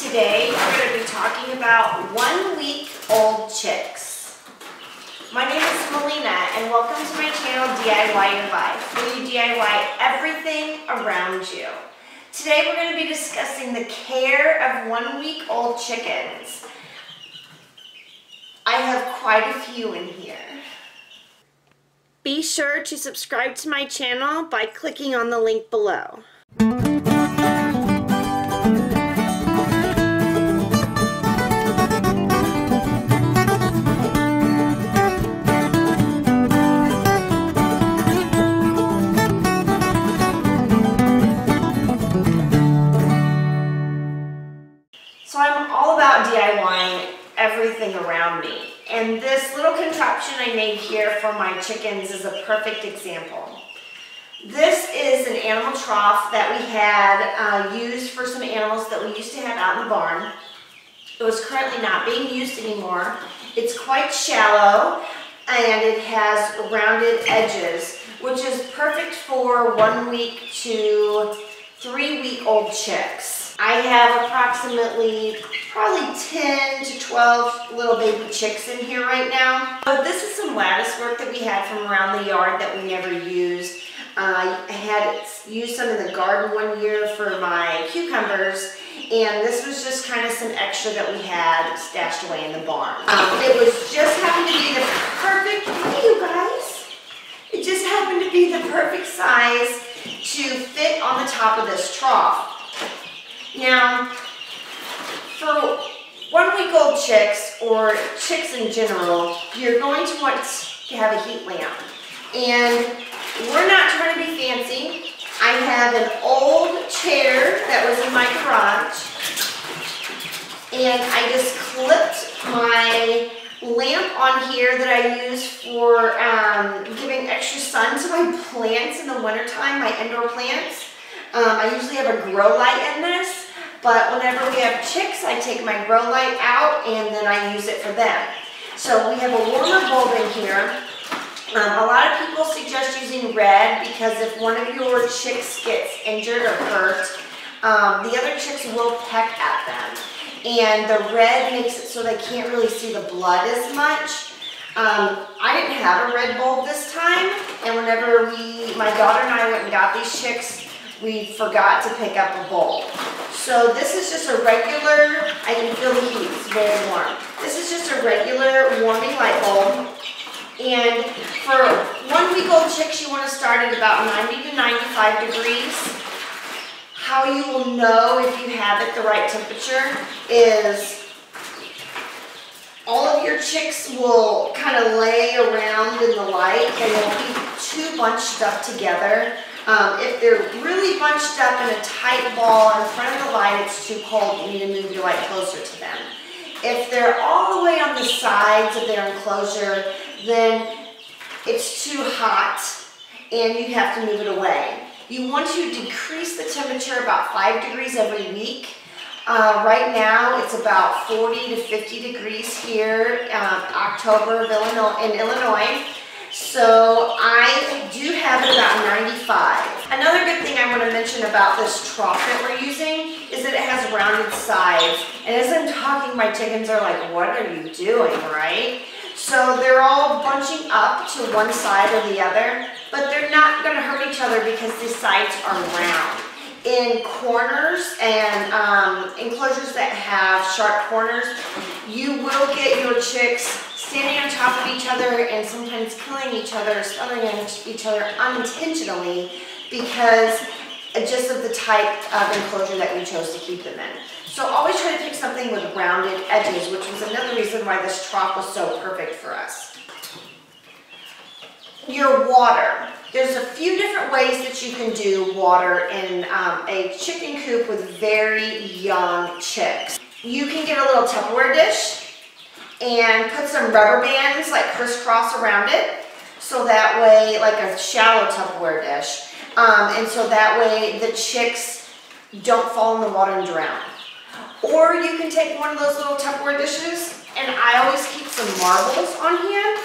Today we're going to be talking about 1 week old chicks. My name is Melina and welcome to my channel DIY Your Life, where you DIY everything around you. Today we're going to be discussing the care of 1 week old chickens. I have quite a few in here. Be sure to subscribe to my channel by clicking on the link below. So I'm all about DIYing everything around me. And this little contraption I made here for my chickens is a perfect example. This is an animal trough that we had used for some animals that we used to have out in the barn. It was currently not being used anymore. It's quite shallow and it has rounded edges, which is perfect for 1 week to 3 week old chicks. I have approximately probably 10 to 12 little baby chicks in here right now. But this is some lattice work that we had from around the yard that we never used. I had used some in the garden 1 year for my cucumbers, and this was just kind of some extra that we had stashed away in the barn. It was just happened to be the perfect, hey you guys, it just happened to be the perfect size to fit on the top of this trough. Now, for 1 week old chicks, or chicks in general, you're going to want to have a heat lamp. And we're not trying to be fancy. I have an old chair that was in my garage, and I just clipped my lamp on here that I use for giving extra sun to my plants in the wintertime, my indoor plants. I usually have a grow light in this, but whenever we have chicks, I take my grow light out and then I use it for them. So we have a warmer bulb in here. A lot of people suggest using red because if one of your chicks gets injured or hurt, the other chicks will peck at them. And the red makes it so they can't really see the blood as much. I didn't have a red bulb this time, and whenever my daughter and I went and got these chicks, we forgot to pick up a bulb. So this is just a regular, I can feel the heat, it's very warm. This is just a regular warming light bulb. And for 1 week old chicks, you want to start at about 90 to 95 degrees. How you will know if you have it the right temperature is all of your chicks will kind of lay around in the light and they'll be too bunched up together. If they're really bunched up in a tight ball in front of the light, it's too cold. You need to move your light closer to them. If they're all the way on the sides of their enclosure, then it's too hot and you have to move it away. You want to decrease the temperature about 5 degrees every week. Right now it's about 40 to 50 degrees here October in Illinois. So I do have it about 95. Another good thing I want to mention about this trough that we're using is that it has rounded sides. And as I'm talking, my chickens are like, what are you doing, right? So they're all bunching up to one side or the other, but they're not going to hurt each other because the sides are round. In corners and enclosures that have sharp corners, you will get your chicks standing on top of each other and sometimes killing each other, smothering each other unintentionally because just of the type of enclosure that we chose to keep them in. So always try to pick something with rounded edges, which was another reason why this trough was so perfect for us. Your water. There's a few different ways that you can do water in a chicken coop with very young chicks. You can get a little Tupperware dish and put some rubber bands like crisscross around it, so that way, like a shallow Tupperware dish, and so that way the chicks don't fall in the water and drown. Or you can take one of those little Tupperware dishes, and I always keep some marbles on here,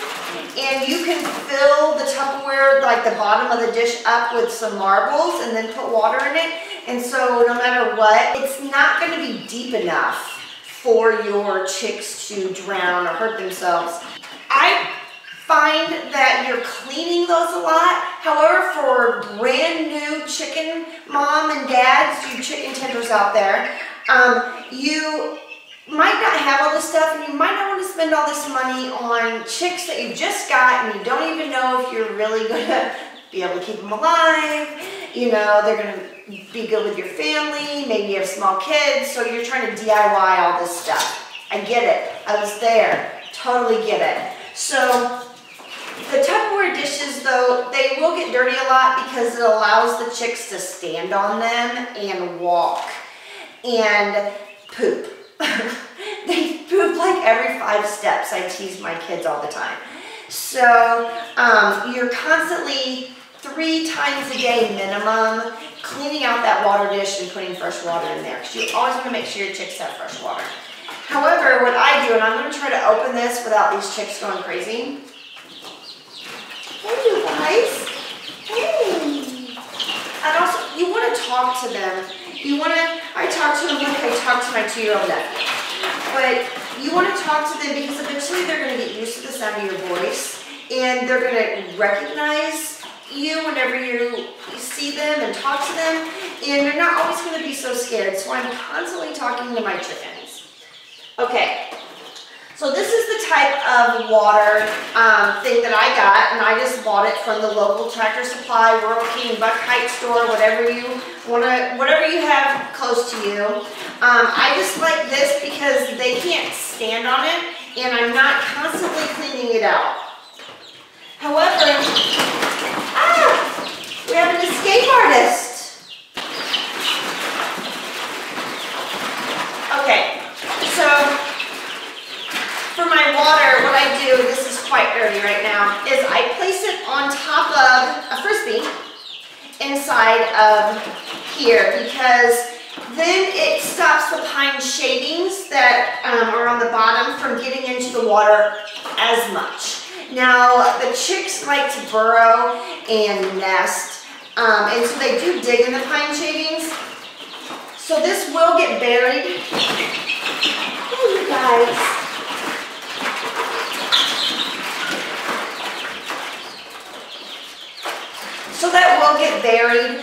and you can fill the Tupperware, like the bottom of the dish, up with some marbles and then put water in it. And so no matter what, it's not going to be deep enough for your chicks to drown or hurt themselves. I find that you're cleaning those a lot. However, for brand new chicken mom and dads, you chicken tenders out there, you might not have all this stuff, and you might not want to spend all this money on chicks that you just got and you don't even know if you're really going to be able to keep them alive. You know, they're going to be good with your family. Maybe you have small kids, so you're trying to DIY all this stuff. I get it. I was there. Totally get it. So the Tupperware dishes, though, they will get dirty a lot because it allows the chicks to stand on them and walk and poop. They poop like every 5 steps. I tease my kids all the time. So you're constantly 3 times a day minimum cleaning out that water dish and putting fresh water in there, because you always want to make sure your chicks have fresh water. However, what I do, and I'm going to try to open this without these chicks going crazy. Hey, you guys. Hey. And also, you want to talk to them. You want to, I talk to them like I talk to my 2-year-old nephew. But you want to talk to them because eventually they're going to get used to the sound of your voice, and they're going to recognize you whenever you see them and talk to them, and they're not always going to be so scared. So I'm constantly talking to my chickens. Okay, so this is the type of water thing that I got, and I just bought it from the local Tractor Supply, Rural King, Buck Heights store, whatever you have close to you. I just like this because they can't stand on it, and I'm not constantly cleaning it out. However, we have an escape artist. Okay, so for my water, what I do, this is quite dirty right now, is I place it on top of a Frisbee inside of here, because then it stops the pine shavings that are on the bottom from getting into the water as much. Now, the chicks like to burrow and nest, and so they do dig in the pine shavings. So this will get buried. Hey, you guys. So that will get buried,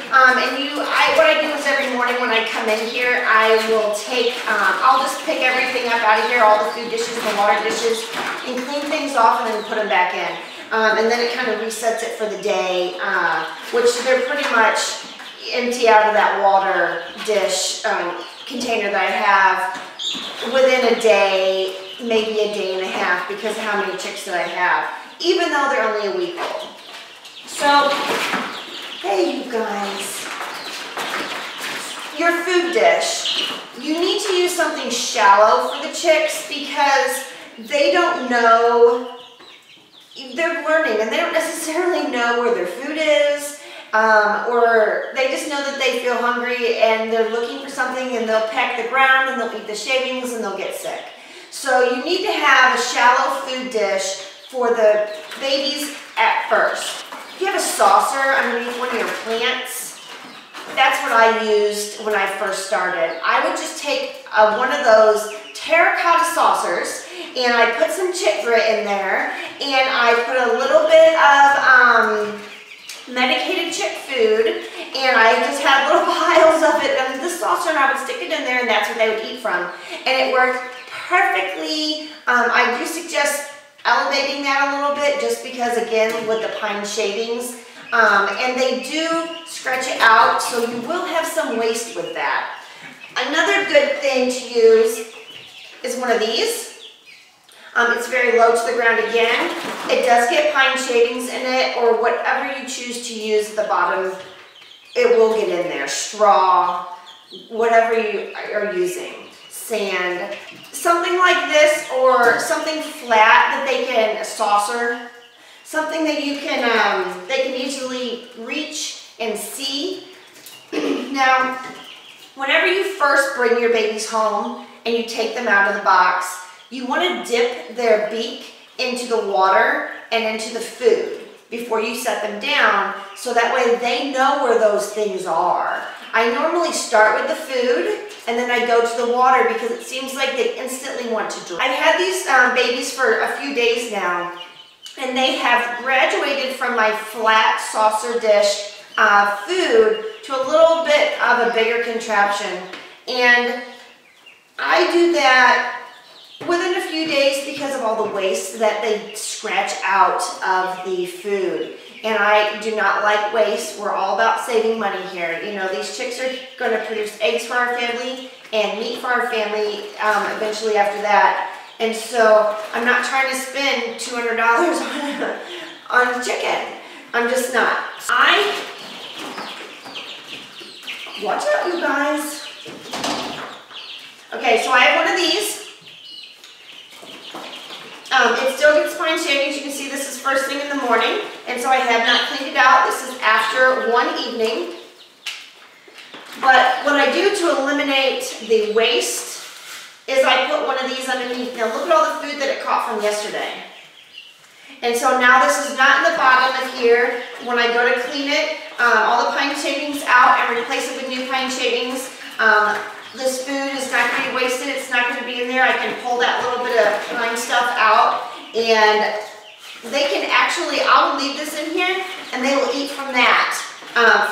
what I do is every morning when I come in here, I will take, I'll just pick everything up out of here, all the food dishes and the water dishes, and clean things off and then put them back in. And then it kind of resets it for the day, which they're pretty much empty out of that water dish container that I have within a day, maybe a day and a half, because of how many chicks that I have, even though they're only a week old. So, hey you guys, your food dish, you need to use something shallow for the chicks because they don't know, they're learning and they don't necessarily know where their food is, or they just know that they feel hungry and they're looking for something and they'll peck the ground and they'll eat the shavings and they'll get sick. So you need to have a shallow food dish for the babies at first. If you have a saucer underneath one of your plants, that's what I used when I first started. I would just take one of those terracotta saucers and I put some chick grit in there and I put a little bit of medicated chick food and I just had little piles of it in the saucer and I would stick it in there and that's what they would eat from. And it worked perfectly. I do suggest elevating that a little bit just because, again, with the pine shavings, and they do stretch it out, so you will have some waste with that. Another good thing to use is one of these. It's very low to the ground again. It does get pine shavings in it, or whatever you choose to use at the bottom, it will get in there. Straw, whatever you are using. Sand, something like this, or something flat that they can, a saucer, something that you can, they can easily reach and see. Now, whenever you first bring your babies home and you take them out of the box, you want to dip their beak into the water and into the food before you set them down, so that way they know where those things are. I normally start with the food and then I go to the water because it seems like they instantly want to drink. I've had these babies for a few days now, and they have graduated from my flat saucer dish food to a little bit of a bigger contraption. And I do that within a few days because of all the waste that they scratch out of the food. And I do not like waste. We're all about saving money here. You know, these chicks are going to produce eggs for our family and meat for our family eventually after that. And so I'm not trying to spend $200 on chicken. I'm just not. Watch out, you guys. Okay, so I have one of these. It still gets fine shavings. You can see this is first thing in the morning, and so I have not cleaned it out. This is after one evening. But what I do to eliminate the waste is I put one of these underneath. Now look at all the food that it caught from yesterday. And so now this is not in the bottom of here. When I go to clean it, all the pine shavings out and replace it with new pine shavings. This food is not going to be wasted. It's not going to be in there. I can pull that little bit of pine stuff out, and they can actually, I'll leave this in here and they will eat from that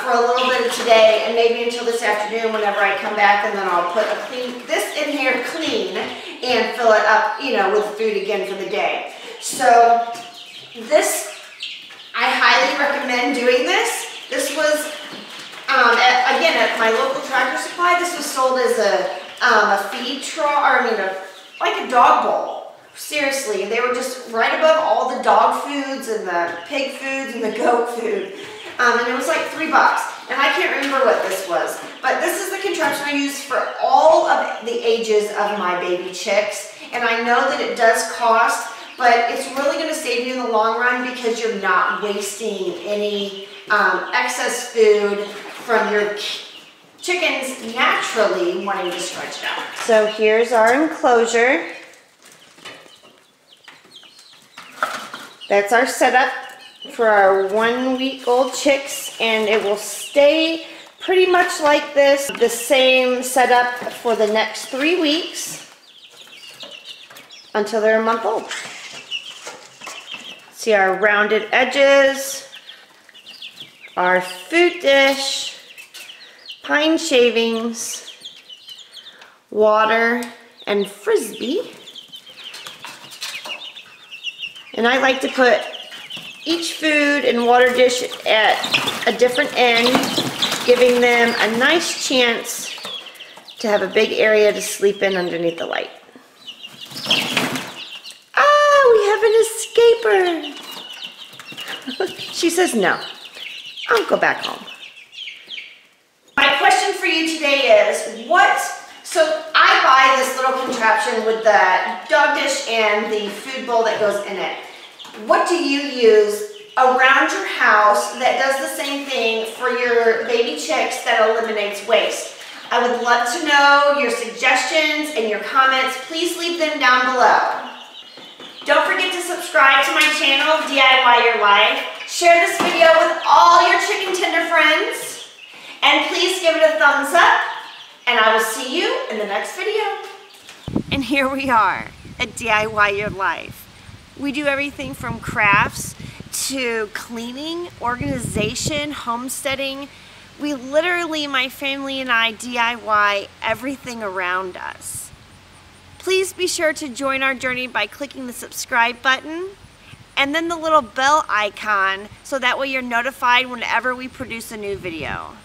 for a little bit of today and maybe until this afternoon whenever I come back, and then I'll put this in here clean and fill it up, you know, with food again for the day. So this, I highly recommend doing this. This was, again, at my local Tractor Supply, this was sold as a feed trough, like a dog bowl. Seriously, they were just right above all the dog foods and the pig foods and the goat food. And it was like $3. And I can't remember what this was. But this is the contraption I use for all of the ages of my baby chicks. And I know that it does cost, but it's really going to save you in the long run because you're not wasting any excess food from your chickens naturally wanting to stretch it out. So here's our enclosure. That's our setup for our 1-week-old chicks, and it will stay pretty much like this, the same setup for the next 3 weeks until they're a month old. See our rounded edges, our food dish, pine shavings, water, and frisbee. And I like to put each food and water dish at a different end, giving them a nice chance to have a big area to sleep in underneath the light. Ah, we have an escaper. She says no. I'll go back home. My question for you today is, so I buy this little contraption with the dog dish and the food bowl that goes in it. What do you use around your house that does the same thing for your baby chicks that eliminates waste? I would love to know your suggestions and your comments. Please leave them down below. Don't forget to subscribe to my channel, DIY Your Life. Share this video with all your chicken tender friends. And please give it a thumbs up. And I will see you in the next video. And here we are at DIY Your Life. We do everything from crafts to cleaning, organization, homesteading. We literally, my family and I, DIY everything around us. Please be sure to join our journey by clicking the subscribe button and then the little bell icon so that way you're notified whenever we produce a new video.